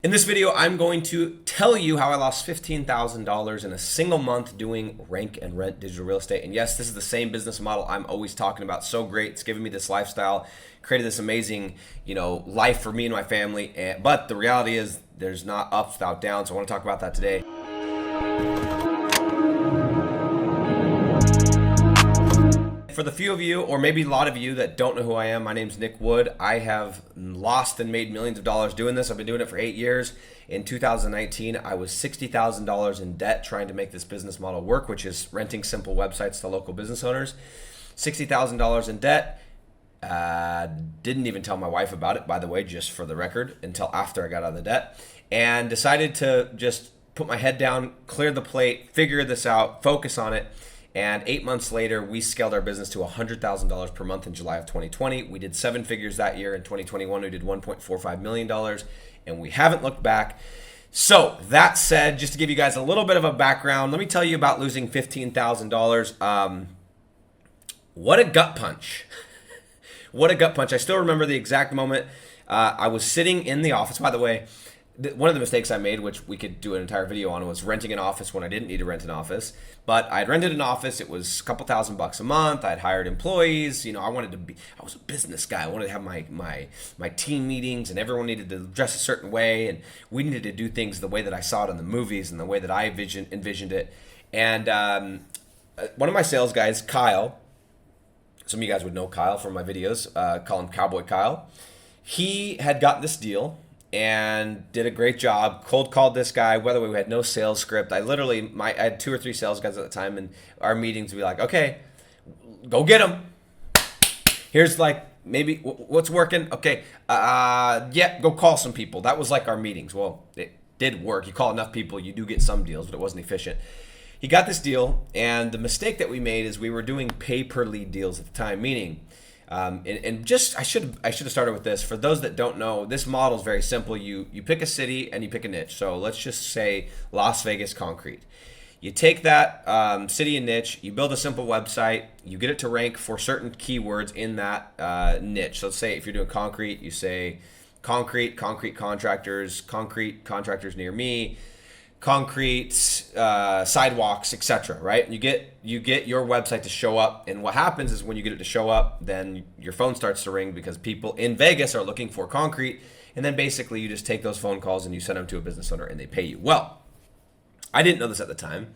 In this video, I'm going to tell you how I lost $15,000 in a single month doing rank and rent digital real estate. And yes, this is the same business model I'm always talking about. So great. It's given me this lifestyle, created this amazing, life for me and my family. But the reality is there's not ups without downs. So I want to talk about that today. For the few of you, or maybe a lot of you that don't know who I am, my name's Nick Wood. I have lost and made millions of dollars doing this. I've been doing it for 8 years. In 2019, I was $60,000 in debt trying to make this business model work, which is renting simple websites to local business owners. $60,000 in debt. Didn't even tell my wife about it, by the way, just for the record, until after I got out of the debt. And decided to just put my head down, clear the plate, figure this out, focus on it. And 8 months later, we scaled our business to $100,000 per month in July of 2020. We did 7 figures that year. In 2021, we did $1.45 million, and we haven't looked back. So that said, just to give you guys a little bit of a background, let me tell you about losing $15,000. What a gut punch. What a gut punch. I still remember the exact moment. I was sitting in the office. By the way, one of the mistakes I made, which we could do an entire video on, was renting an office when I didn't need to rent an office. But I'd rented an office. It was a couple $1,000 a month. I'd hired employees. I was a business guy. I wanted to have my team meetings, and everyone needed to dress a certain way, and we needed to do things the way that I saw it in the movies and the way that I envisioned it. And one of my sales guys, Kyle, some of you guys would know Kyle from my videos, call him Cowboy Kyle. He had gotten this deal and did a great job. Cold called this guy. By the way, we had no sales script. I had 2 or 3 sales guys at the time, and our meetings would be like, okay, go get them. Here's maybe what's working. Okay, yeah, go call some people. That was like our meetings. Well, it did work. You call enough people, you do get some deals, but it wasn't efficient. He got this deal, and the mistake that we made is we were doing pay per lead deals at the time, meaning. I should have started with this. For those that don't know, this model is very simple. You pick a city and you pick a niche. So let's just say Las Vegas concrete. You take that city and niche, you build a simple website, you get it to rank for certain keywords in that niche. So let's say if you're doing concrete, you say concrete contractors near me, concrete, sidewalks, etc. Right? You get your website to show up, and what happens is when you get it to show up, then your phone starts to ring because people in Vegas are looking for concrete, and then basically you just take those phone calls and you send them to a business owner and they pay you. Well, I didn't know this at the time,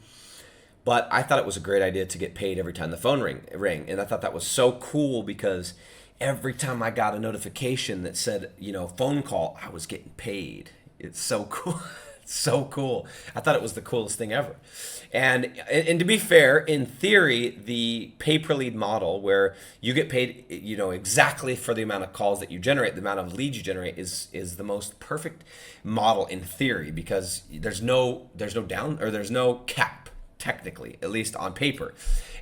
but I thought it was a great idea to get paid every time the phone ring, and I thought that was so cool because every time I got a notification that said, phone call, I was getting paid. It's so cool. So cool. I thought it was the coolest thing ever. And to be fair, in theory, the pay per lead model where you get paid, exactly for the amount of calls that you generate, the amount of leads you generate is the most perfect model in theory, because there's no cap, technically, at least on paper.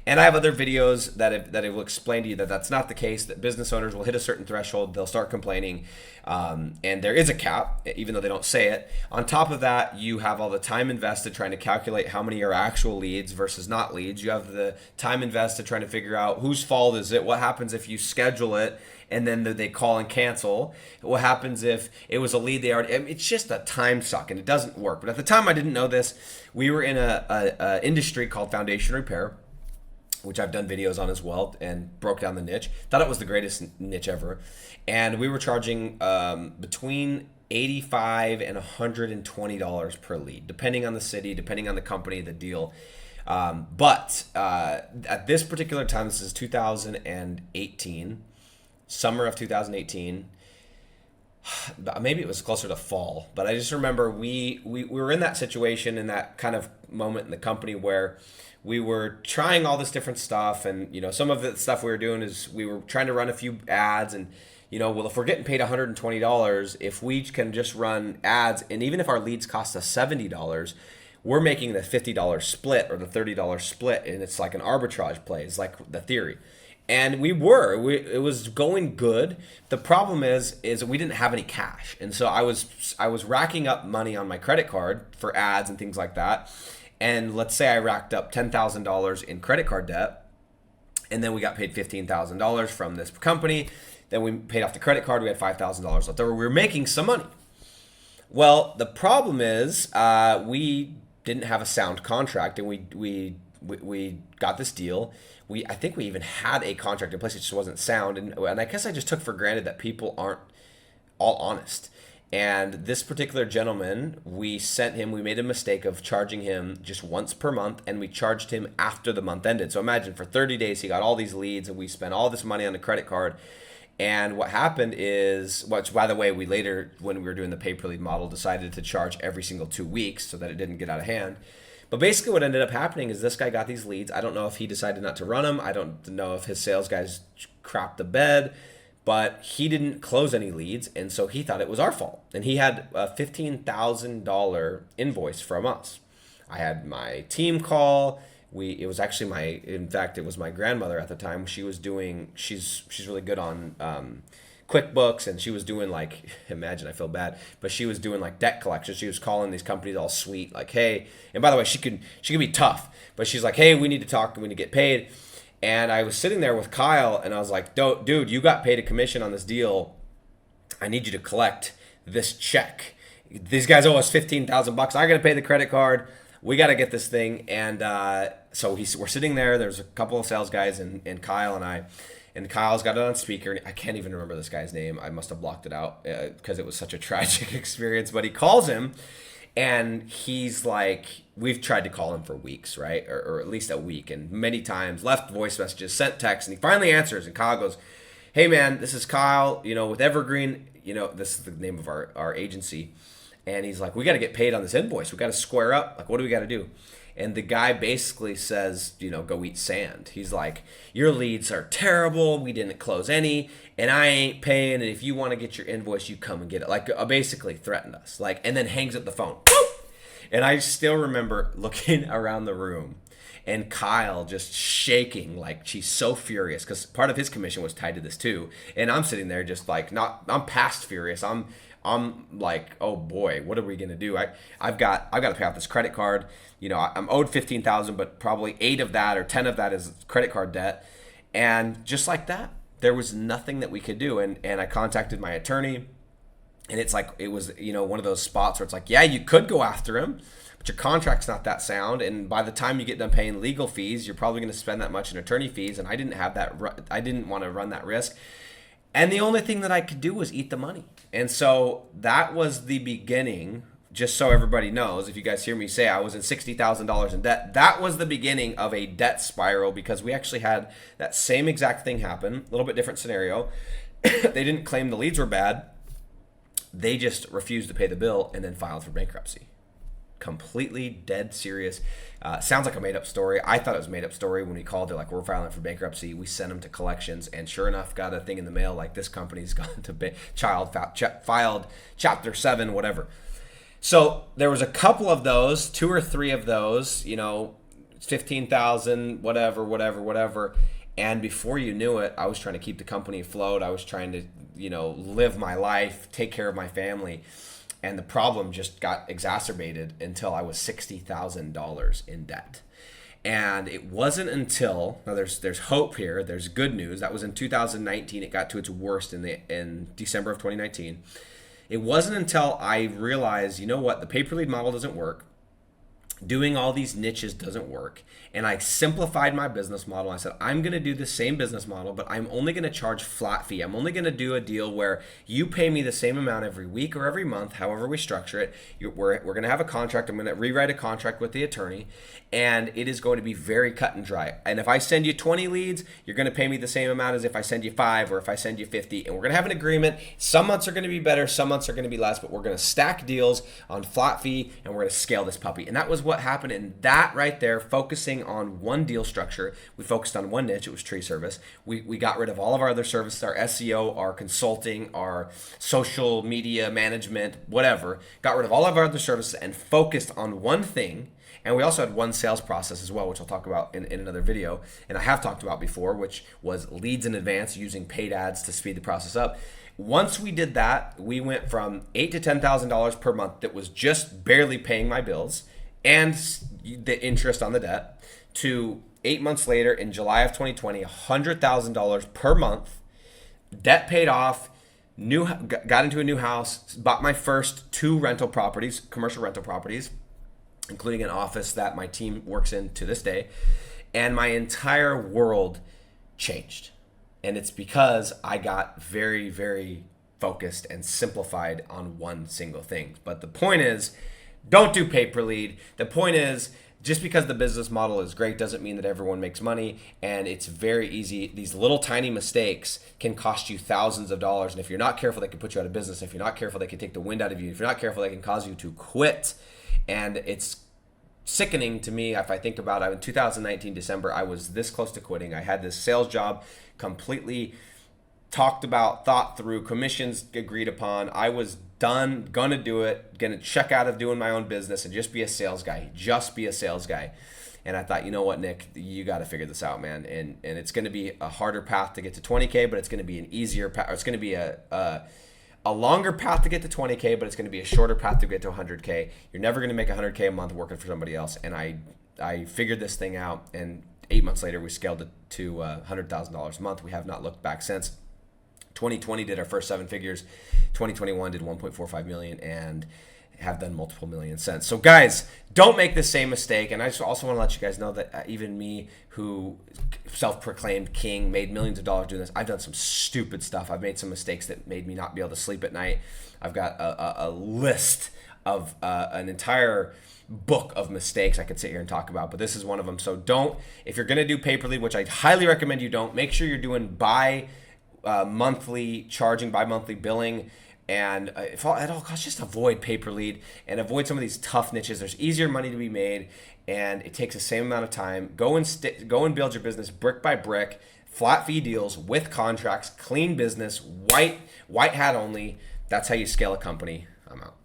And I have other videos that will explain to you that that's not the case, that business owners will hit a certain threshold, they'll start complaining, and there is a cap, even though they don't say it. On top of that, you have all the time invested trying to calculate how many are actual leads versus not leads. You have the time invested trying to figure out whose fault is it, what happens if you schedule it and then they call and cancel, what happens if it was a lead they already, it's just a time suck and it doesn't work. But at the time I didn't know this. We were in a industry called foundation repair, which I've done videos on as well, and broke down the niche. Thought it was the greatest niche ever. And we were charging between $85 and $120 per lead, depending on the city, depending on the company, the deal. But at this particular time, this is 2018, summer of 2018, maybe it was closer to fall, but I just remember we were in that situation, in that kind of moment in the company where we were trying all this different stuff, and some of the stuff we were doing is we were trying to run a few ads, and well, if we're getting paid $120, if we can just run ads, and even if our leads cost us $70, we're making the $50 split or the $30 split, and it's like an arbitrage play. It's like the theory. And it was going good. The problem is we didn't have any cash. And so I was racking up money on my credit card for ads and things like that. And let's say I racked up $10,000 in credit card debt, and then we got paid $15,000 from this company. Then we paid off the credit card. We had $5,000 left over. We were making some money. Well, the problem is we didn't have a sound contract, and we got this deal. I think we even had a contract in place. It just wasn't sound, and I guess I just took for granted that people aren't all honest. And this particular gentleman, we made a mistake of charging him just once per month, and we charged him after the month ended. So imagine for 30 days, he got all these leads, and we spent all this money on the credit card. And what happened is, which by the way, we later, when we were doing the pay per lead model, decided to charge every single 2 weeks so that it didn't get out of hand. But basically, what ended up happening is this guy got these leads. I don't know if he decided not to run them. I don't know if his sales guys crapped the bed, but he didn't close any leads, and so he thought it was our fault. And he had a $15,000 invoice from us. I had my team call. It was actually in fact, it was my grandmother at the time. She's really good on QuickBooks, and she was doing like, imagine, I feel bad, but she was doing like debt collection. She was calling these companies all sweet, like, hey, and by the way, she can be tough, but she's like, hey, we need to talk, we need to get paid. And I was sitting there with Kyle, and I was like, dude, you got paid a commission on this deal. I need you to collect this check. These guys owe us $15,000. I got to pay the credit card. We got to get this thing. And so we're sitting there. There's a couple of sales guys and Kyle and I. And Kyle's got it on speaker. I can't even remember this guy's name. I must have blocked it out because it was such a tragic experience. But he calls him. And he's like, we've tried to call him for weeks, right? Or at least a week. And many times left voice messages, sent texts. And he finally answers. And Kyle goes, hey, man, this is Kyle, with Evergreen. This is the name of our agency. And he's like, we got to get paid on this invoice. We got to square up. Like, what do we got to do? And the guy basically says, go eat sand. He's like, your leads are terrible. We didn't close any, and I ain't paying. And if you want to get your invoice, you come and get it. Like, basically threatened us. Like, and then hangs up the phone. And I still remember looking around the room and Kyle just shaking, like she's so furious because part of his commission was tied to this too. And I'm sitting there just like, I'm past furious. I'm like, oh boy, what are we gonna do? I've got to pay off this credit card. I'm owed $15,000, but probably 8 of that or 10 of that is credit card debt. And just like that, there was nothing that we could do. And I contacted my attorney, and it's like, it was, one of those spots where it's like, yeah, you could go after him, but your contract's not that sound. And by the time you get done paying legal fees, you're probably going to spend that much in attorney fees. And I didn't have that. I didn't want to run that risk. And the only thing that I could do was eat the money. And so that was the beginning. Just so everybody knows, if you guys hear me say I was in $60,000 in debt, that was the beginning of a debt spiral, because we actually had that same exact thing happen, a little bit different scenario. They didn't claim the leads were bad. They just refused to pay the bill and then filed for bankruptcy. Completely dead serious. Sounds like a made-up story. I thought it was a made-up story when we called. They're like, we're filing for bankruptcy. We sent them to collections, and sure enough, got a thing in the mail like, this company's gone to filed Chapter 7, whatever. So there was a couple of those, 2 or 3 of those, 15,000, whatever. And before you knew it, I was trying to keep the company afloat. I was trying to, live my life, take care of my family. And the problem just got exacerbated until I was $60,000 in debt. And it wasn't until, now there's hope here, there's good news. That was in 2019. It got to its worst in December of 2019. It wasn't until I realized, the pay-per-lead model doesn't work. Doing all these niches doesn't work. And I simplified my business model. I said, I'm going to do the same business model, but I'm only going to charge flat fee. I'm only going to do a deal where you pay me the same amount every week or every month, however we structure it. We're going to have a contract. I'm going to rewrite a contract with the attorney, and it is going to be very cut and dry. And if I send you 20 leads, you're going to pay me the same amount as if I send you 5 or if I send you 50. And we're going to have an agreement. Some months are going to be better. Some months are going to be less, but we're going to stack deals on flat fee, and we're going to scale this puppy. And that was what happened. And that right there, focusing on one deal structure, we focused on one niche. It was tree service. We got rid of all of our other services, our SEO, our consulting, our social media management, whatever. Got rid of all of our other services and focused on one thing. And we also had one sales process as well, which I'll talk about in another video. And I have talked about before, which was leads in advance using paid ads to speed the process up. Once we did that, we went from $8,000 to $10,000 per month that was just barely paying my bills and the interest on the debt, to 8 months later in July of 2020, $100,000 per month, debt paid off, got into a new house, bought my first 2 commercial rental properties, including an office that my team works in to this day. And my entire world changed. And it's because I got very, very focused and simplified on one single thing. But the point is, don't do pay per lead. The point is, just because the business model is great doesn't mean that everyone makes money. And it's very easy. These little tiny mistakes can cost you thousands of dollars. And if you're not careful, they can put you out of business. If you're not careful, they can take the wind out of you. If you're not careful, they can cause you to quit. And it's sickening to me if I think about it. In 2019 December, I was this close to quitting. I had this sales job completely talked about, thought through, commissions agreed upon. I was done, gonna do it, gonna check out of doing my own business and just be a sales guy. And I thought, you know what, Nick, you got to figure this out, man. And it's going to be a harder path to get to 20K, but it's going to be an easier path. It's going to be a longer path to get to 20K, but it's going to be a shorter path to get to 100K. You're never going to make 100K a month working for somebody else. And I figured this thing out, and 8 months later, we scaled it to $100,000 a month. We have not looked back since. 2020 did our first 7 figures. 2021 did 1.45 million, and have done multiple millions since. So guys, don't make the same mistake. And I just also want to let you guys know that even me, who self-proclaimed king, made millions of dollars doing this, I've done some stupid stuff. I've made some mistakes that made me not be able to sleep at night. I've got a list of an entire book of mistakes I could sit here and talk about, but this is one of them. So don't, if you're going to do pay-per-lead, which I highly recommend you don't, make sure you're doing monthly charging, bi-monthly billing. And if at all costs, just avoid pay-per-lead and avoid some of these tough niches. There's easier money to be made, and it takes the same amount of time. Go and build your business brick by brick, flat fee deals with contracts, clean business, white hat only. That's how you scale a company. I'm out.